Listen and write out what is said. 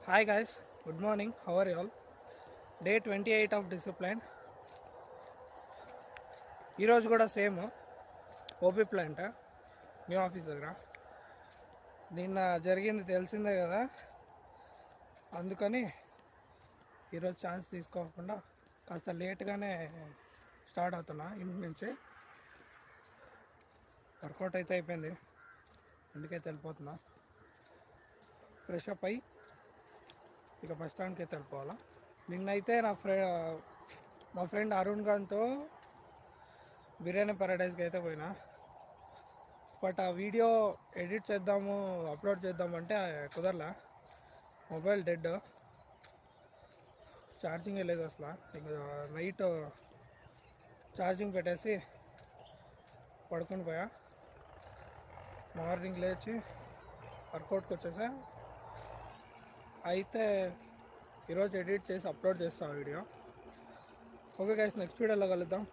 Hi guys, good morning. How are you all? Day 28 of discipline. ఈరోజు కూడా same OP plant new office దగ్గర. నిన్న జరిగింది తెలిసిందే కదా, అందుకని ఈరోజు ఛాన్స్ తీసుకోకుండా కాస్త లేట్గానే స్టార్ట్ అవుతున్నా. ఇంటి నుంచి వర్కౌట్ అయితే అయిపోయింది, అందుకైతే వెళ్ళిపోతున్నా. ఫ్రెష్ అప్ అయ్యి ఇక బస్ స్టాండ్కి అయితే వెళ్ళిపోవాలా. నిన్నైతే మా ఫ్రెండ్ అరుణ్ గాన్తో బిర్యానీ పారడైజ్కి అయితే పోయినా. బట్ ఆ వీడియో ఎడిట్ చేద్దాము, అప్లోడ్ చేద్దామంటే కుదరలా. మొబైల్ డెడ్, ఛార్జింగే లేదు అసలు. ఇంకా నైట్ ఛార్జింగ్ పెట్టేసి పడుకొని పోయా. మార్నింగ్ లేచి వర్కౌట్కి వచ్చేసా. అయితే ఈరోజు ఎడిట్ చేసి అప్లోడ్ చేస్తాను వీడియో. ఓకే గైస్, నెక్స్ట్ వీడియోలో కలుద్దాం.